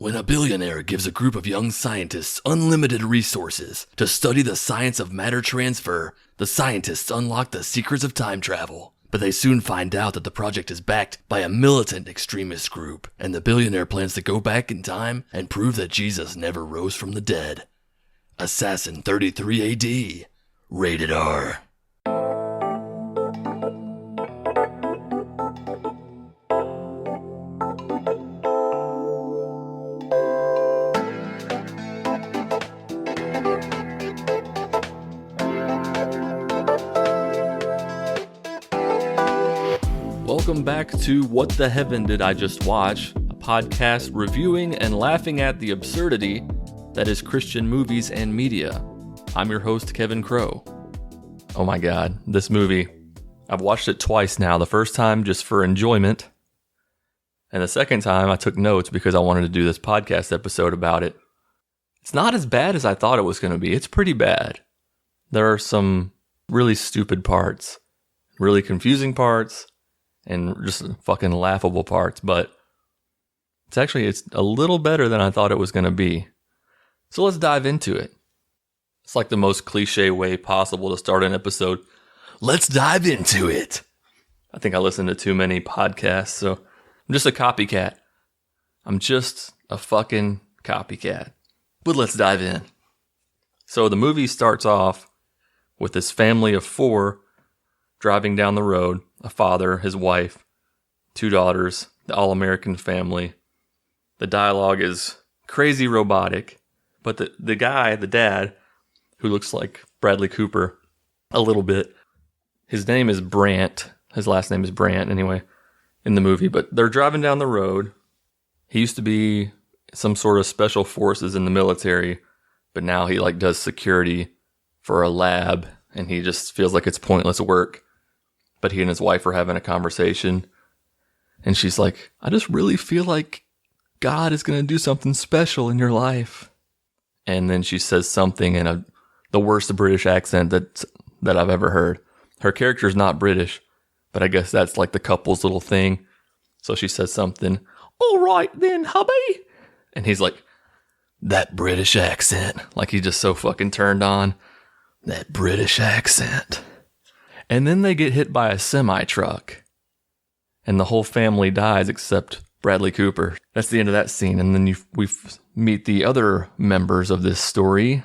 When a billionaire gives a group of young scientists unlimited resources to study the science of matter transfer, the scientists unlock the secrets of time travel. But they soon find out that the project is backed by a militant extremist group, and the billionaire plans to go back in time and prove that Jesus never rose from the dead. Assassin 33 AD. Rated R. Welcome back to What the Heaven Did I Just Watch, a podcast reviewing and laughing at the absurdity that is Christian movies and media. I'm your host, Kevin Crow. Oh my god, this movie. I've watched it twice now. The first time just for enjoyment, and the second time I took notes because I wanted to do this podcast episode about it. It's not as bad as I thought it was going to be. It's pretty bad. There are some really stupid parts, really confusing parts, and just fucking laughable parts, but it's a little better than I thought it was going to be. So let's dive into it. It's like the most cliche way possible to start an episode. Let's dive into it. I think I listen to too many podcasts, so I'm just a copycat. I'm just a fucking copycat. But let's dive in. So the movie starts off with this family of four driving down the road. A father, his wife, two daughters, the all-American family. The dialogue is crazy robotic, but the guy, the dad, who looks like Bradley Cooper a little bit, his name is Brandt. His last name is Brandt, anyway, in the movie. But they're driving down the road. He used to be some sort of special forces in the military, but now he does security for a lab, and he just feels like it's pointless work. But he and his wife are having a conversation, and she's like, I just really feel like God is going to do something special in your life. And then she says something in the worst British accent that I've ever heard. Her character's not British, but I guess that's like the couple's little thing. So she says something, all right then, hubby. And he's like, that British accent. Like he's just so fucking turned on. That British accent. And then they get hit by a semi-truck. And the whole family dies except Bradley Cooper. That's the end of that scene. And then we meet the other members of this story.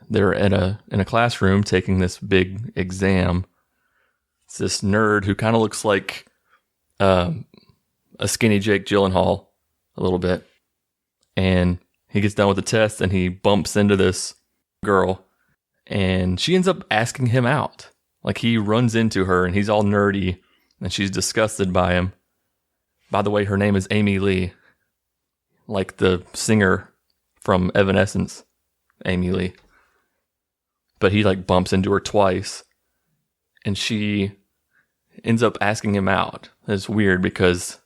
They're in a classroom taking this big exam. It's this nerd who kind of looks like a skinny Jake Gyllenhaal a little bit. And he gets done with the test and he bumps into this girl. And she ends up asking him out. Like he runs into her and he's all nerdy and she's disgusted by him. By the way, her name is Amy Lee. Like the singer from Evanescence, Amy Lee. But he bumps into her twice and she ends up asking him out. It's weird because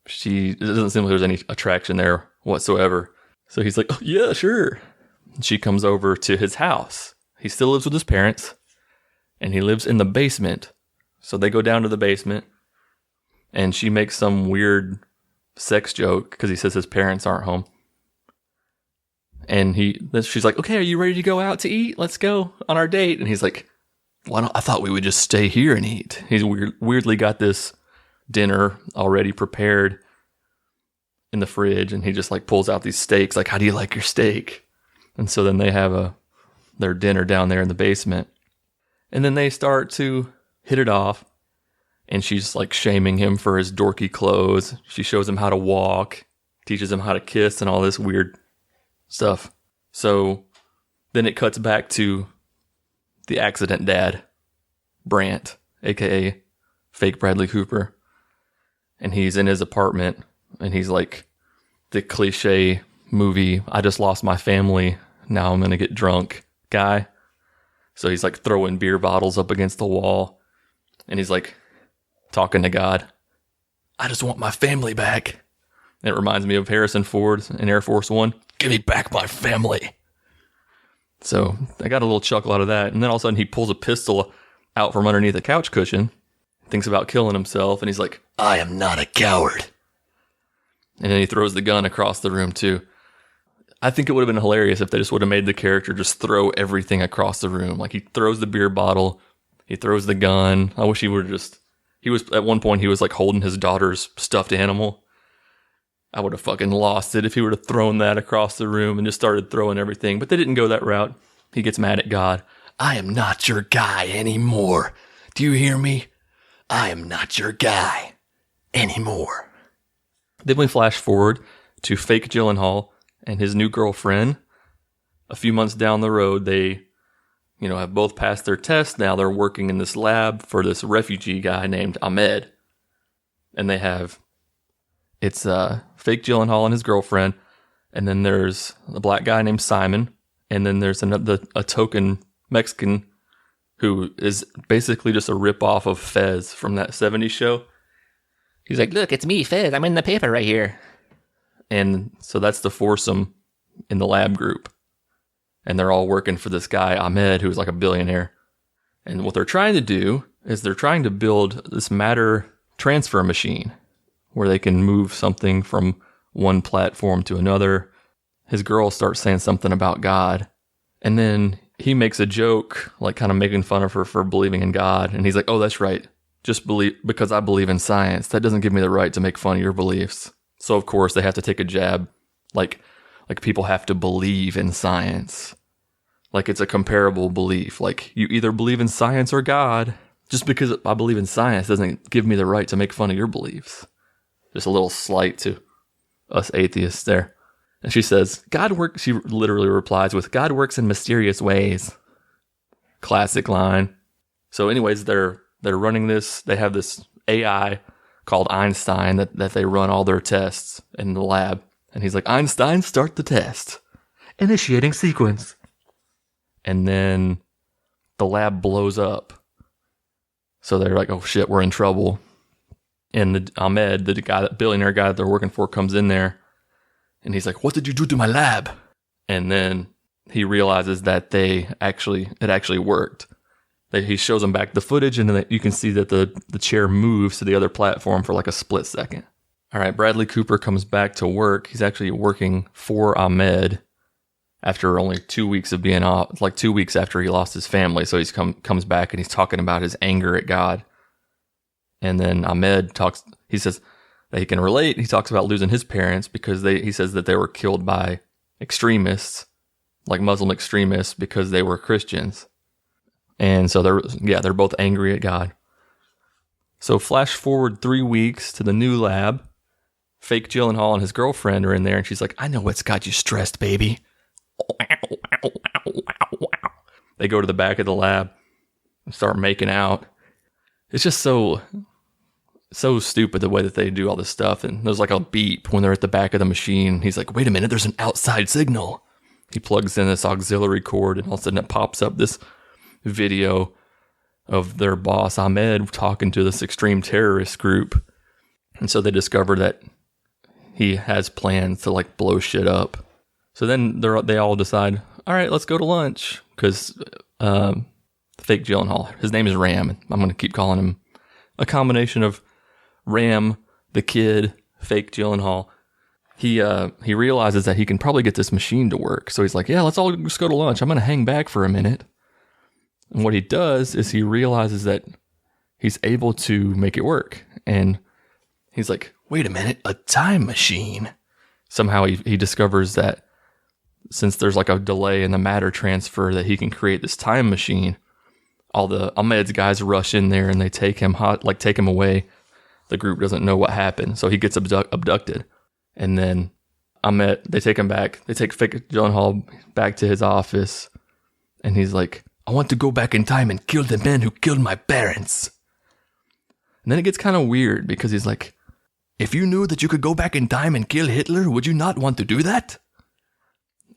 it doesn't seem like there's any attraction there whatsoever. So he's like, oh, yeah, sure. And she comes over to his house. He still lives with his parents. And he lives in the basement. So they go down to the basement. And she makes some weird sex joke because he says his parents aren't home. And she's like, okay, are you ready to go out to eat? Let's go on our date. And he's like, I thought we would just stay here and eat. He's weirdly got this dinner already prepared in the fridge. And he just pulls out these steaks. Like, how do you like your steak? And so then they have their dinner down there in the basement. And then they start to hit it off. And she's shaming him for his dorky clothes. She shows him how to walk, teaches him how to kiss and all this weird stuff. So then it cuts back to the accident dad, Brandt, aka fake Bradley Cooper. And he's in his apartment and he's like the cliche movie, I just lost my family, now I'm going to get drunk guy. So he's throwing beer bottles up against the wall and he's talking to God. I just want my family back. And it reminds me of Harrison Ford in Air Force One. Give me back my family. So I got a little chuckle out of that. And then all of a sudden he pulls a pistol out from underneath a couch cushion, thinks about killing himself. And he's like, I am not a coward. And then he throws the gun across the room too. I think it would have been hilarious if they just would have made the character just throw everything across the room. Like he throws the beer bottle, he throws the gun. I wish he would have he was, at one point he was like holding his daughter's stuffed animal. I would have fucking lost it if he would have thrown that across the room and just started throwing everything. But they didn't go that route. He gets mad at God. I am not your guy anymore. Do you hear me? I am not your guy anymore. Then we flash forward to fake Gyllenhaal and his new girlfriend. A few months down the road, they, have both passed their test. Now they're working in this lab for this refugee guy named Ahmed. And they have, it's fake Gyllenhaal and his girlfriend. And then there's a black guy named Simon. And then there's a token Mexican who is basically just a ripoff of Fez from that 70s show. He's like, look, it's me, Fez. I'm in the paper right here. And so that's the foursome in the lab group. And they're all working for this guy, Ahmed, who's like a billionaire. And what they're trying to do is they're trying to build this matter transfer machine where they can move something from one platform to another. His girl starts saying something about God. And then he makes a joke, like kind of making fun of her for believing in God. And he's like, oh, that's right. Just believe because I believe in science. That doesn't give me the right to make fun of your beliefs. So, of course, they have to take a jab. Like people have to believe in science. Like it's a comparable belief. Like you either believe in science or God. Just because I believe in science doesn't give me the right to make fun of your beliefs. Just a little slight to us atheists there. And she says, she literally replies with, God works in mysterious ways. Classic line. So anyways, they're running this. They have this AI called Einstein that they run all their tests in the lab. And he's like, Einstein, start the test. Initiating sequence. And then the lab blows up. So they're like, oh shit, we're in trouble. And Ahmed, the billionaire guy that they're working for, comes in there. And he's like, what did you do to my lab? And then he realizes that it actually worked. He shows them back the footage, and then you can see that the chair moves to the other platform for like a split second. All right, Bradley Cooper comes back to work. He's actually working for Ahmed after only 2 weeks of being off, like 2 weeks after he lost his family. So he comes back and he's talking about his anger at God. And then Ahmed he says that he can relate. He talks about losing his parents because he says that they were killed by extremists, like Muslim extremists, because they were Christians. And so they're both angry at God. So flash forward 3 weeks to the new lab. Fake Gyllenhaal and his girlfriend are in there, and she's like, I know what's got you stressed, baby. They go to the back of the lab and start making out. It's just so stupid the way that they do all this stuff. And there's like a beep when they're at the back of the machine. He's like, wait a minute, there's an outside signal. He plugs in this auxiliary cord, and all of a sudden it pops up this video of their boss Ahmed talking to this extreme terrorist group. And so they discover that he has plans to like blow shit up. So then they all decide, all right, let's go to lunch. Because fake Gyllenhaal, his name is Ram. I'm going to keep calling him a combination of Ram, the kid, fake Gyllenhaal. He realizes that he can probably get this machine to work. So he's like, yeah, let's all just go to lunch. I'm going to hang back for a minute. And what he does is he realizes that he's able to make it work. And he's like, wait a minute, a time machine. Somehow he discovers that since there's like a delay in the matter transfer, that he can create this time machine. All the Ahmed's guys rush in there and they take him away. The group doesn't know what happened, so he gets abducted. And then they take him back. They take fake Gyllenhaal back to his office, and he's like, I want to go back in time and kill the men who killed my parents. And then it gets kind of weird because he's like, if you knew that you could go back in time and kill Hitler, would you not want to do that?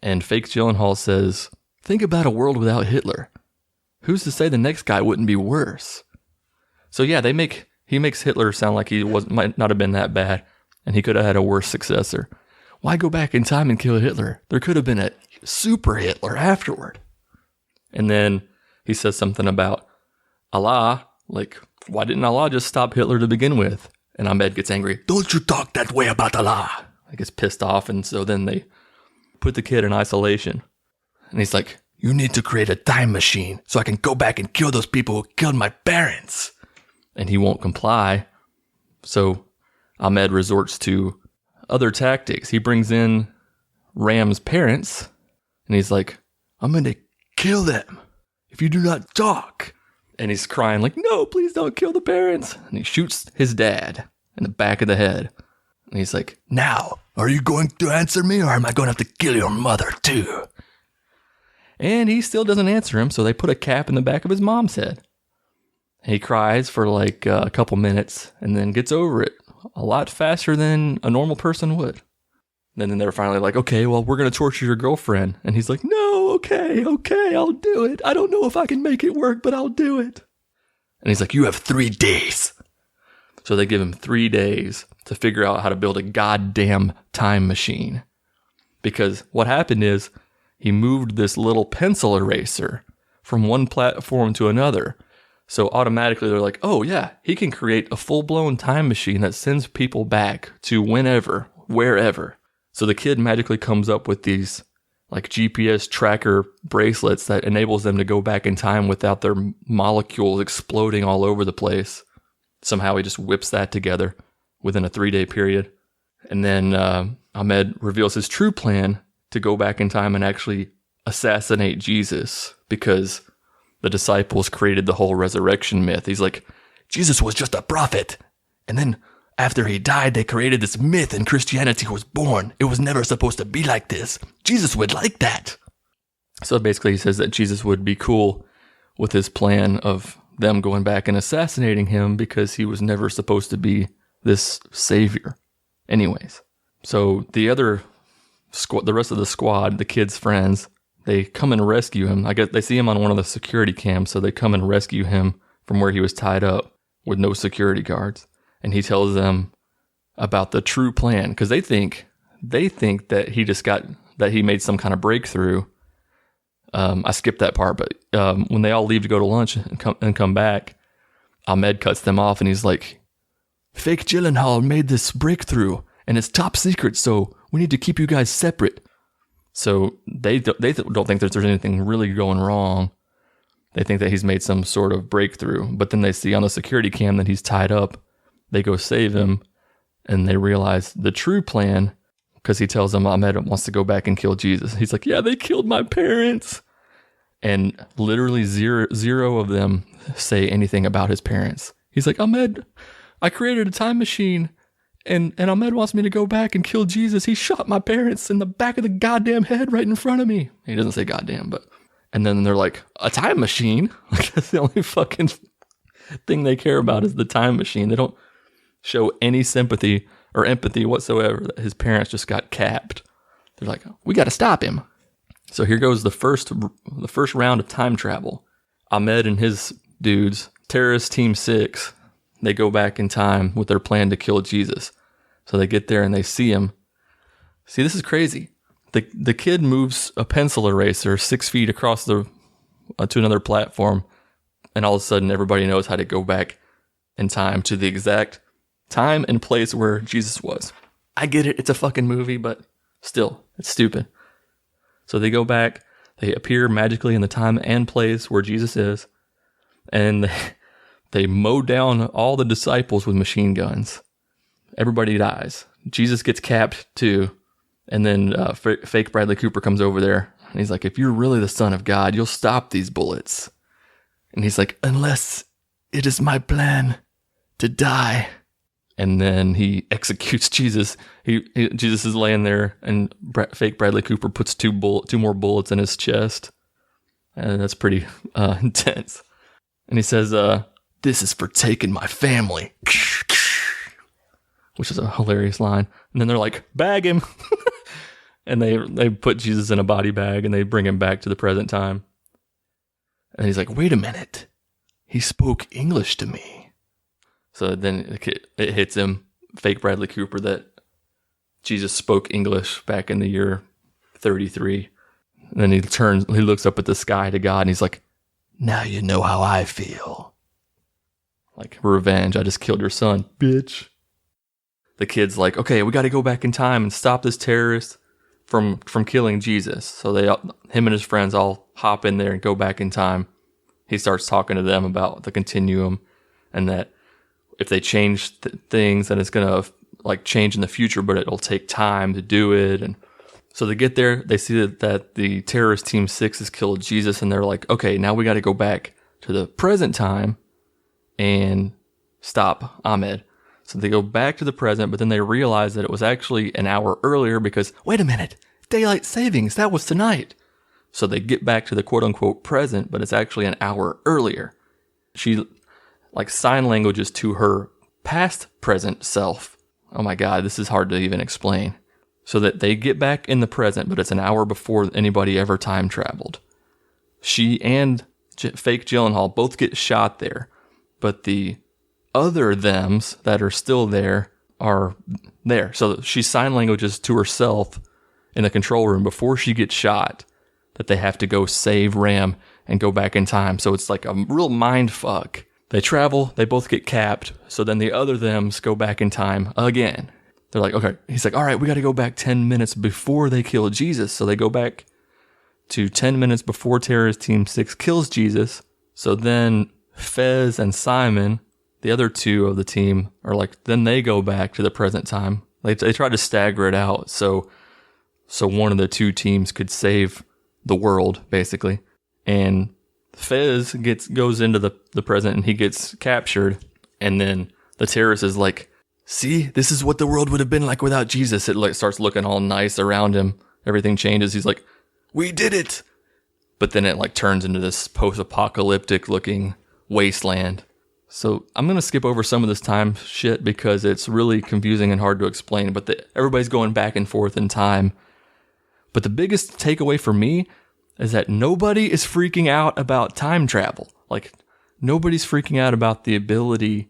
And fake Gyllenhaal says, think about a world without Hitler. Who's to say the next guy wouldn't be worse? So yeah, he makes Hitler sound like he might not have been that bad, and he could have had a worse successor. Why go back in time and kill Hitler? There could have been a super Hitler afterward. And then he says something about Allah, like, why didn't Allah just stop Hitler to begin with? And Ahmed gets angry. Don't you talk that way about Allah. gets pissed off, and so then they put the kid in isolation. And he's like, you need to create a time machine so I can go back and kill those people who killed my parents. And he won't comply. So Ahmed resorts to other tactics. He brings in Ram's parents, and he's like, I'm going to kill them if you do not talk. And he's crying like, no, please don't kill the parents. And he shoots his dad in the back of the head. And he's like, now, are you going to answer me, or am I going to have to kill your mother too? And he still doesn't answer him, so they put a cap in the back of his mom's head. He cries for like a couple minutes and then gets over it a lot faster than a normal person would. And then they're finally like, okay, well, we're going to torture your girlfriend. And he's like, no, okay, I'll do it. I don't know if I can make it work, but I'll do it. And he's like, you have 3 days. So they give him 3 days to figure out how to build a goddamn time machine. Because what happened is he moved this little pencil eraser from one platform to another. So automatically they're like, oh yeah, he can create a full-blown time machine that sends people back to whenever, wherever. So the kid magically comes up with these like GPS tracker bracelets that enables them to go back in time without their molecules exploding all over the place. Somehow he just whips that together within a 3-day period. And then Ahmed reveals his true plan to go back in time and actually assassinate Jesus, because the disciples created the whole resurrection myth. He's like, Jesus was just a prophet. And then after he died, they created this myth and Christianity was born. It was never supposed to be like this. Jesus would like that. So basically he says that Jesus would be cool with his plan of them going back and assassinating him because he was never supposed to be this savior. Anyways, so the rest of the squad, the kid's friends, they come and rescue him. I guess they see him on one of the security cams, so they come and rescue him from where he was tied up with no security guards. And he tells them about the true plan, because they think that he made some kind of breakthrough. I skipped that part, but when they all leave to go to lunch and come back, Ahmed cuts them off, and he's like, "Fake Gyllenhaal made this breakthrough, and it's top secret, so we need to keep you guys separate." So they don't think that there's anything really going wrong. They think that he's made some sort of breakthrough, but then they see on the security cam that he's tied up. They go save him, and they realize the true plan, because he tells them Ahmed wants to go back and kill Jesus. He's like, yeah, they killed my parents. And literally zero of them say anything about his parents. He's like, Ahmed, I created a time machine, and Ahmed wants me to go back and kill Jesus. He shot my parents in the back of the goddamn head right in front of me. He doesn't say goddamn, but... And then they're like, a time machine? Like, that's the only fucking thing they care about is the time machine. They don't show any sympathy or empathy whatsoever that his parents just got capped. They're like, we got to stop him. So here goes the first round of time travel. Ahmed and his dudes, Terrorist Team 6, they go back in time with their plan to kill Jesus. So they get there and they see him. See, this is crazy. The kid moves a pencil eraser 6 feet across to another platform, and all of a sudden everybody knows how to go back in time to the exact time and place where Jesus was. I get it, it's a fucking movie, but still, it's stupid. So they go back, they appear magically in the time and place where Jesus is, and they mow down all the disciples with machine guns. Everybody dies. Jesus gets capped too. And then fake Bradley Cooper comes over there, and he's like, if you're really the Son of God, you'll stop these bullets. And he's like, unless it is my plan to die. And then he executes Jesus. Jesus is laying there, and fake Bradley Cooper puts two more bullets in his chest. And that's pretty intense. And he says, this is for taking my family. Which is a hilarious line. And then they're like, bag him. And they put Jesus in a body bag and they bring him back to the present time. And he's like, wait a minute. He spoke English to me. So then it hits him, fake Bradley Cooper, that Jesus spoke English back in the year 33. And then he looks up at the sky to God and he's like, now you know how I feel. Like, revenge. I just killed your son, bitch. the kid's like, okay, we got to go back in time and stop this terrorist from killing Jesus. So him and his friends all hop in there and go back in time. He starts talking to them about the continuum and that if they change things, then it's going to like change in the future, but it'll take time to do it. And so they get there, they see that the terrorist team 6 has killed Jesus, and they're like, okay, now we got to go back to the present time and stop Ahmed. So they go back to the present, but then they realize that it was actually an hour earlier because, wait a minute, daylight savings, that was tonight. So they get back to the quote unquote present, but it's actually an hour earlier. She like sign languages to her past present self. Oh my God, this is hard to even explain. So that they get back in the present, but it's an hour before anybody ever time traveled. She and fake Gyllenhaal both get shot there, but the other thems that are still there are there. So she sign languages to herself in the control room before she gets shot that they have to go save Ram and go back in time. So it's like a real mind fuck. They travel, they both get capped, so then the other thems go back in time again. They're like, okay, he's like, all right, we got to go back 10 minutes before they kill Jesus. So they go back to 10 minutes before terrorist team 6 kills Jesus. So then Fez and Simon, the other two of the team, are like, then they go back to the present time. They try to stagger it out so one of the two teams could save the world, basically. And Fez goes into the present and he gets captured. And then the terrorist is like, see, this is what the world would have been like without Jesus. It like starts looking all nice around him. Everything changes. He's like, we did it. But then it like turns into this post-apocalyptic looking wasteland. So I'm going to skip over some of this time shit because it's really confusing and hard to explain. But everybody's going back and forth in time. But the biggest takeaway for me is that nobody is freaking out about time travel. Like, nobody's freaking out about the ability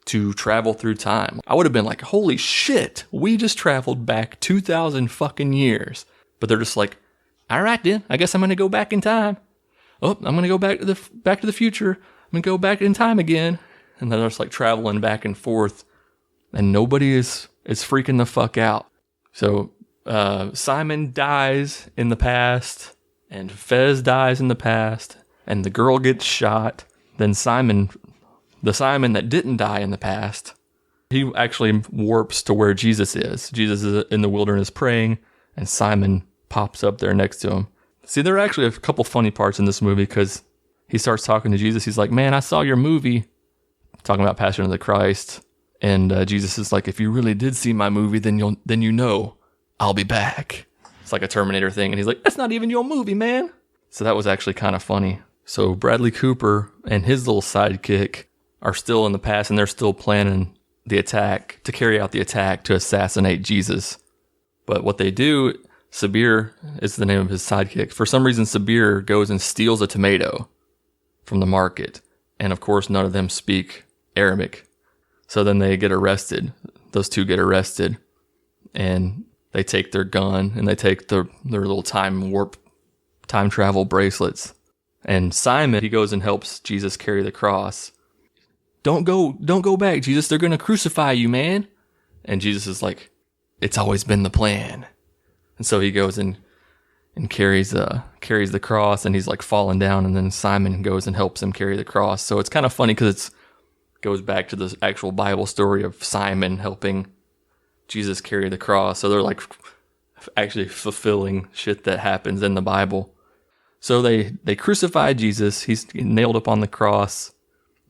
to travel through time. I would have been like, holy shit, we just traveled back 2,000 fucking years. But they're just like, all right then, I guess I'm going to go back in time. Oh, I'm going to go back to the future. I'm going to go back in time again. And then they're just like traveling back and forth. And nobody is freaking the fuck out. So Simon dies in the past. And Fez dies in the past. And the girl gets shot. Then the Simon that didn't die in the past, he actually warps to where Jesus is. Jesus is in the wilderness praying, and Simon pops up there next to him. See, there are actually a couple funny parts in this movie because he starts talking to Jesus. He's like, man, I saw your movie, talking about Passion of the Christ. And Jesus is like, if you really did see my movie, then you know I'll be back. It's like a Terminator thing. And he's like, that's not even your movie, man. So that was actually kind of funny. So Bradley Cooper and his little sidekick are still in the past, and they're still planning the attack, to carry out the attack to assassinate Jesus. But what they do, Sabir is the name of his sidekick. For some reason, Sabir goes and steals a tomato from the market. And of course, none of them speak Arabic. So then they get arrested. Those two get arrested. And they take their gun, and they take their little time travel bracelets. And Simon, he goes and helps Jesus carry the cross. Don't go back, Jesus. They're going to crucify you, man. And Jesus is like, it's always been the plan. And so he goes and carries the cross, and he's like falling down, and then Simon goes and helps him carry the cross. So it's kind of funny because it goes back to the actual Bible story of Simon helping Jesus carry the cross. So they're like actually fulfilling shit that happens in the Bible. So they crucify Jesus. He's nailed up on the cross.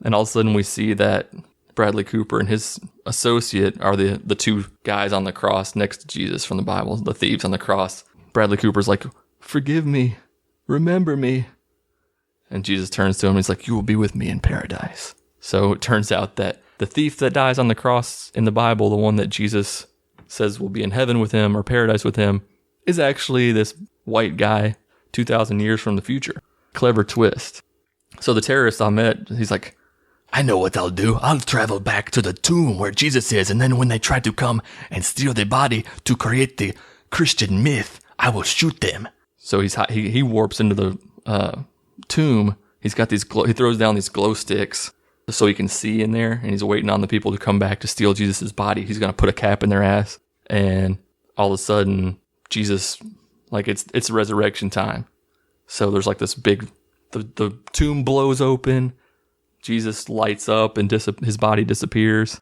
And all of a sudden we see that Bradley Cooper and his associate are the two guys on the cross next to Jesus from the Bible, the thieves on the cross. Bradley Cooper's like, forgive me, remember me. And Jesus turns to him and he's like, you will be with me in paradise. So it turns out that the thief that dies on the cross in the Bible, the one that Jesus says will be in heaven with him or paradise with him, is actually this white guy 2,000 years from the future. Clever twist. So the terrorist Ahmed, he's like, I know what I'll do. I'll travel back to the tomb where Jesus is, and then when they try to come and steal the body to create the Christian myth, I will shoot them. So he warps into the tomb. He's got he throws down these glow sticks, so he can see in there, and he's waiting on the people to come back to steal Jesus' body. He's going to put a cap in their ass, and all of a sudden, Jesus, like it's resurrection time. So there's like this big, the tomb blows open, Jesus lights up, and his body disappears.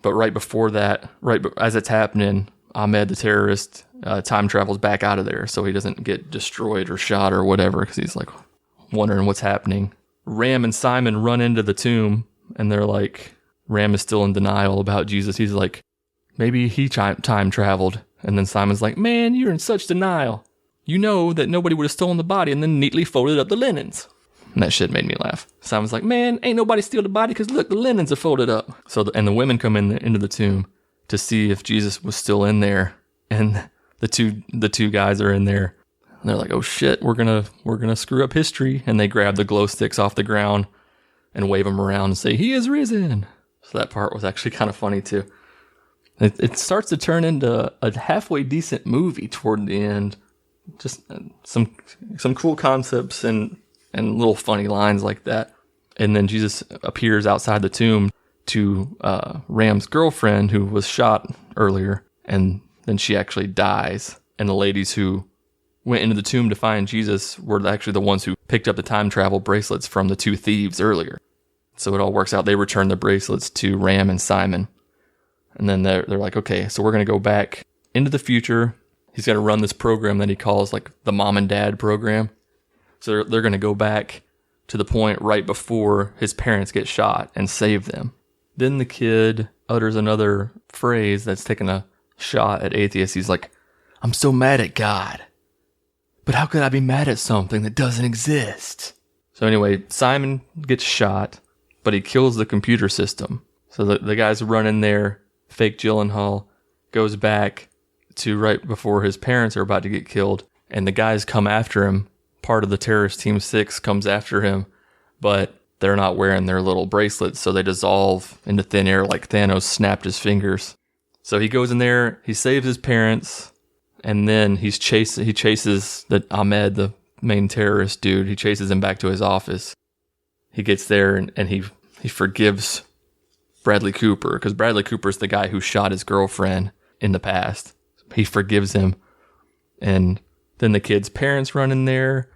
But right before that, as it's happening, Ahmed, the terrorist, time travels back out of there so he doesn't get destroyed or shot or whatever, because he's like wondering what's happening. Ram and Simon run into the tomb, and they're like, Ram is still in denial about Jesus. He's like, maybe he time traveled. And then Simon's like, man, you're in such denial. You know that nobody would have stolen the body, and then neatly folded up the linens. And that shit made me laugh. Simon's like, man, ain't nobody steal the body because look, the linens are folded up. So and the women come into the tomb to see if Jesus was still in there. And the two guys are in there. And they're like, oh shit, we're gonna screw up history. And they grab the glow sticks off the ground and wave them around and say, he is risen. So that part was actually kind of funny too. It starts to turn into a halfway decent movie toward the end. Just some cool concepts and little funny lines like that. And then Jesus appears outside the tomb to Ram's girlfriend, who was shot earlier, and then she actually dies. And the ladies who went into the tomb to find Jesus were actually the ones who picked up the time travel bracelets from the two thieves earlier. So it all works out. They return the bracelets to Ram and Simon. And then they're like, okay, so we're going to go back into the future. He's going to run this program that he calls like the mom and dad program. So they're going to go back to the point right before his parents get shot and save them. Then the kid utters another phrase that's taking a shot at atheists. He's like, I'm so mad at God. But how could I be mad at something that doesn't exist? So anyway, Simon gets shot, but he kills the computer system. So the guys run in there, fake Gyllenhaal, goes back to right before his parents are about to get killed, and the guys come after him. Part of the terrorist Team 6 comes after him, but they're not wearing their little bracelets, so they dissolve into thin air like Thanos snapped his fingers. So he goes in there, he saves his parents, and then he chases Ahmed, the main terrorist dude. He chases him back to his office. He gets there and he forgives Bradley Cooper, because Bradley Cooper's the guy who shot his girlfriend in the past. He forgives him. And then the kid's parents run in there,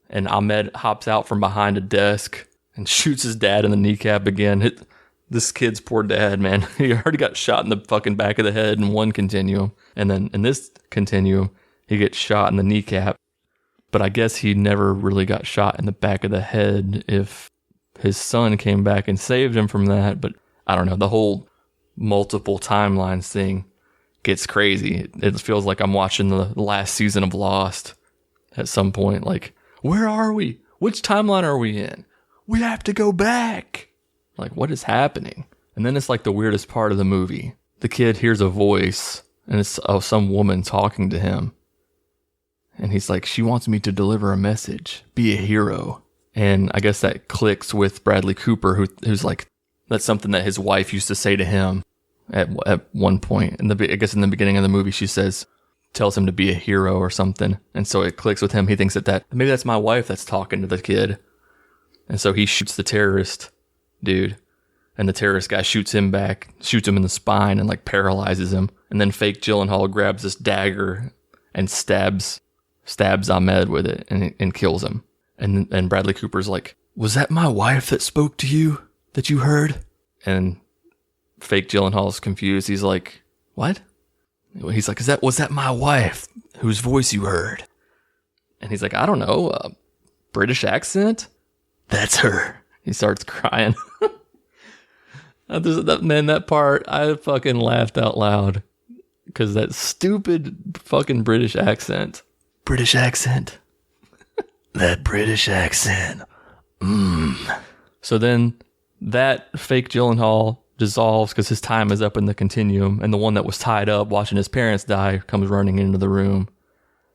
and Ahmed hops out from behind a desk and shoots his dad in the kneecap again. This kid's poor dad, man. He already got shot in the fucking back of the head in one continuum. And then in this continuum, he gets shot in the kneecap. But I guess he never really got shot in the back of the head if his son came back and saved him from that. But I don't know. The whole multiple timelines thing gets crazy. It feels like I'm watching the last season of Lost at some point. Like, where are we? Which timeline are we in? We have to go back. Like, what is happening? And then it's like the weirdest part of the movie. The kid hears a voice, and it's of some woman talking to him. And he's like, she wants me to deliver a message. Be a hero. And I guess that clicks with Bradley Cooper, who's like, that's something that his wife used to say to him at one point. I guess in the beginning of the movie, she tells him to be a hero or something. And so it clicks with him. He thinks that maybe that's my wife that's talking to the kid. And so he shoots the terrorist dude. And the terrorist guy shoots him back, shoots him in the spine and like paralyzes him. And then fake Gyllenhaal grabs this dagger and stabs Ahmed with it and kills him. And Bradley Cooper's like, was that my wife that spoke to you? That you heard? And fake Gyllenhaal's confused. He's like, what? He's like, was that my wife whose voice you heard? And he's like, I don't know, British accent? That's her. He starts crying. That part, I fucking laughed out loud. Because that stupid fucking British accent. British accent. That British accent. So then that fake Gyllenhaal dissolves because his time is up in the continuum, and the one that was tied up watching his parents die comes running into the room.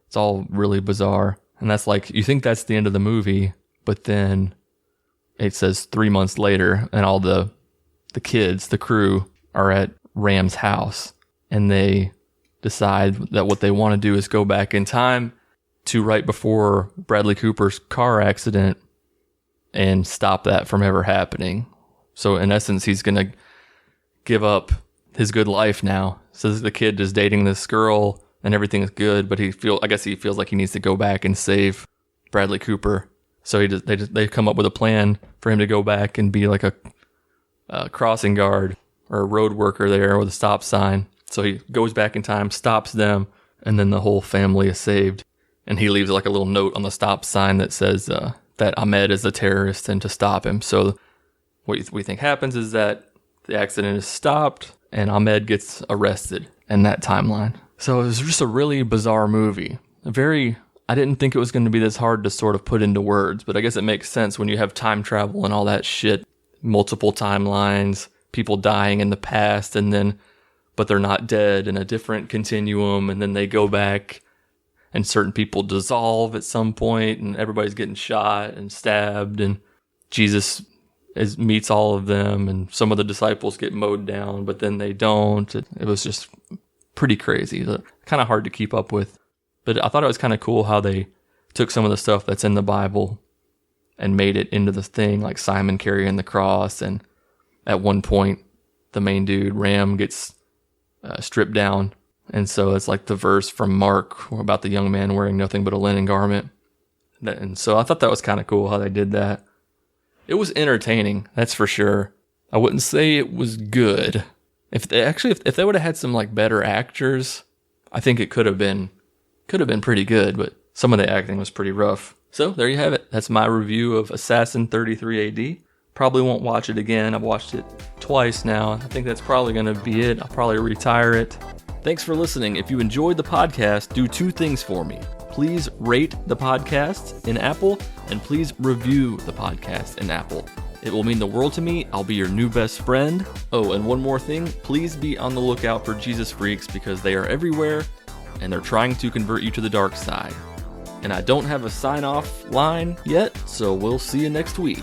It's all really bizarre. And that's like, you think that's the end of the movie, but then it says 3 months later, and all the kids, the crew, are at Ram's house, and they decide that what they want to do is go back in time to right before Bradley Cooper's car accident and stop that from ever happening. So in essence, he's going to give up his good life now. So the kid is dating this girl and everything is good, but I guess he feels like he needs to go back and save Bradley Cooper. So they come up with a plan for him to go back and be like a crossing guard or a road worker there with a stop sign. So he goes back in time, stops them, and then the whole family is saved. And he leaves like a little note on the stop sign that says that Ahmed is a terrorist and to stop him. So what we think happens is that the accident is stopped and Ahmed gets arrested in that timeline. So it was just a really bizarre movie. I didn't think it was going to be this hard to sort of put into words, but I guess it makes sense when you have time travel and all that shit, multiple timelines, people dying in the past, but they're not dead in a different continuum, and then they go back and certain people dissolve at some point and everybody's getting shot and stabbed, and Jesus meets all of them, and some of the disciples get mowed down, but then they don't. It was just pretty crazy. Kind of hard to keep up with. But I thought it was kind of cool how they took some of the stuff that's in the Bible and made it into the thing, like Simon carrying the cross. And at one point, the main dude, Ram, gets stripped down. And so it's like the verse from Mark about the young man wearing nothing but a linen garment. And so I thought that was kind of cool how they did that. It was entertaining, that's for sure. I wouldn't say it was good. If they would have had some like better actors, I think it could have been pretty good, but some of the acting was pretty rough. So there you have it. That's my review of Assassin 33 AD. Probably won't watch it again. I've watched it twice now. I think that's probably going to be it. I'll probably retire it. Thanks for listening. If you enjoyed the podcast, do two things for me. Please rate the podcast in Apple, and please review the podcast in Apple. It will mean the world to me. I'll be your new best friend. Oh, and one more thing. Please be on the lookout for Jesus Freaks because they are everywhere, and they're trying to convert you to the dark side. And I don't have a sign-off line yet, so we'll see you next week.